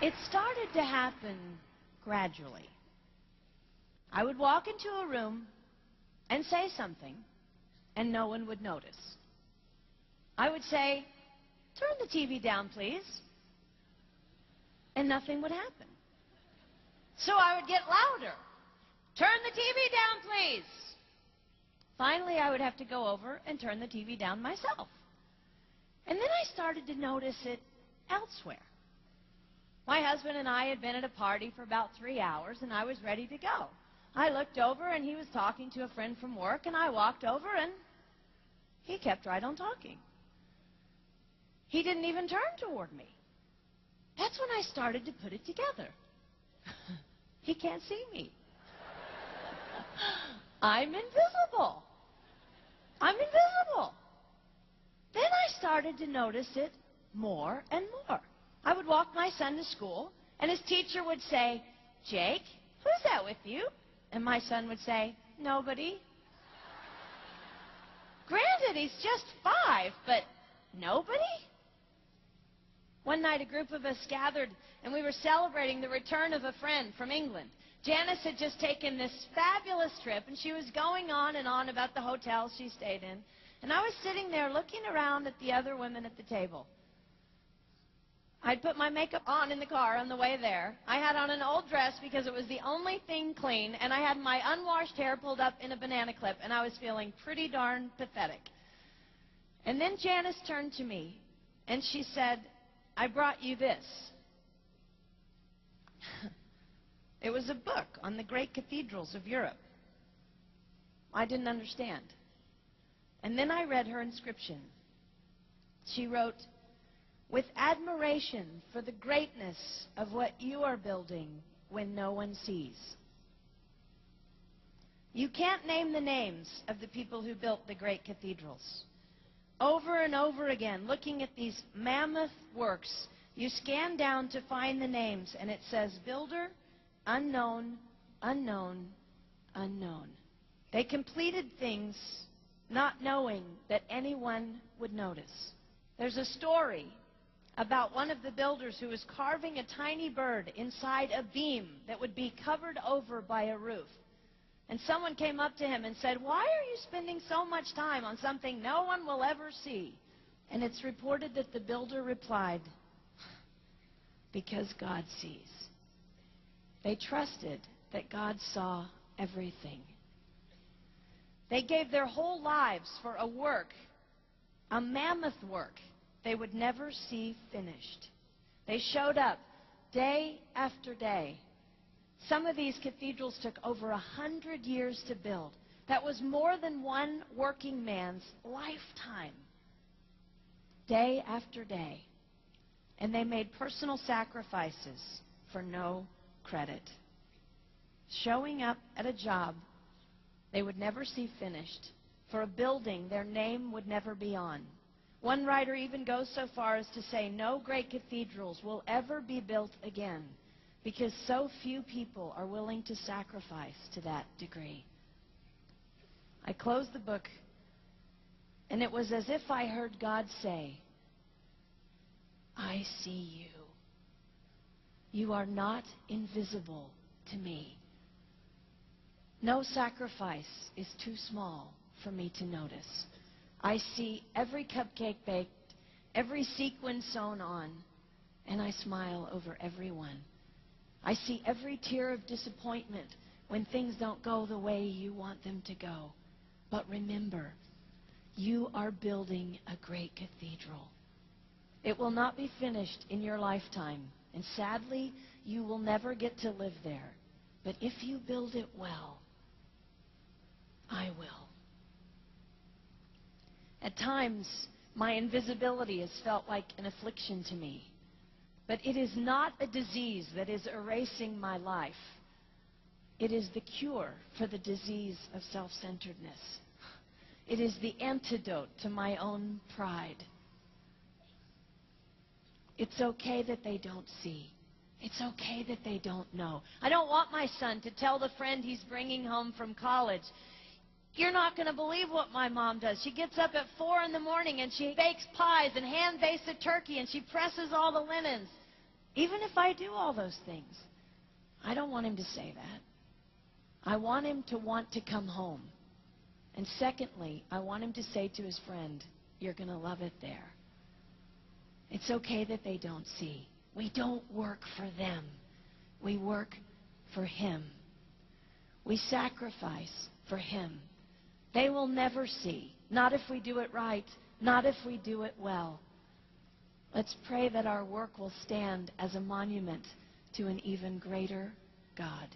It started to happen gradually. I would walk into a room and say something, and no one would notice. I would say, "Turn the TV down, please," and nothing would happen. So I would get louder. "Turn the TV down, please." Finally, I would have to go over and turn the TV down myself. And then I started to notice it elsewhere. My husband and I had been at a party for about 3 hours, and I was ready to go. I looked over, and he was talking to a friend from work, and I walked over, and he kept right on talking. He didn't even turn toward me. That's when I started to put it together. He can't see me. I'm invisible. I'm invisible. Then I started to notice it more and more. I would walk my son to school, and his teacher would say, "Jake, who's that with you?" And my son would say, "Nobody." Granted, he's just 5, but nobody? One night, a group of us gathered, and we were celebrating the return of a friend from England. Janice had just taken this fabulous trip, and she was going on and on about the hotel she stayed in. And I was sitting there looking around at the other women at the table. I'd put my makeup on in the car on the way there. I had on an old dress because it was the only thing clean, and I had my unwashed hair pulled up in a banana clip, and I was feeling pretty darn pathetic. And then Janice turned to me, and she said, "I brought you this." It was a book on the great cathedrals of Europe. I didn't understand. And then I read her inscription. She wrote, "With admiration for the greatness of what you are building when no one sees." You can't name the names of the people who built the great cathedrals. Over and over again, looking at these mammoth works, you scan down to find the names, and it says, "Builder, unknown, unknown, unknown." They completed things not knowing that anyone would notice. There's a story about one of the builders who was carving a tiny bird inside a beam that would be covered over by a roof. And someone came up to him and said, "Why are you spending so much time on something no one will ever see?" And it's reported that the builder replied, "Because God sees." They trusted that God saw everything. They gave their whole lives for a work, a mammoth work, they would never see finished. They showed up day after day. Some of these cathedrals took over 100 years to build. That was more than one working man's lifetime. Day after day. And they made personal sacrifices for no credit. Showing up at a job they would never see finished, for a building their name would never be on. One writer even goes so far as to say no great cathedrals will ever be built again because so few people are willing to sacrifice to that degree. I closed the book, and it was as if I heard God say, "I see you. You are not invisible to me. No sacrifice is too small for me to notice. I see every cupcake baked, every sequin sewn on, and I smile over everyone. I see every tear of disappointment when things don't go the way you want them to go. But remember, you are building a great cathedral. It will not be finished in your lifetime, and sadly, you will never get to live there. But if you build it well, I will." At times, my invisibility has felt like an affliction to me. But it is not a disease that is erasing my life. It is the cure for the disease of self-centeredness. It is the antidote to my own pride. It's okay that they don't see. It's okay that they don't know. I don't want my son to tell the friend he's bringing home from college, "You're not going to believe what my mom does. She gets up at 4 in the morning and she bakes pies and hand-bastes a turkey and she presses all the linens." Even if I do all those things, I don't want him to say that. I want him to want to come home. And secondly, I want him to say to his friend, you're going to love it there. It's okay that they don't see. We don't work for them. We work for him. We sacrifice for him. They will never see. Not if we do it right. Not if we do it well. Let's pray that our work will stand as a monument to an even greater God.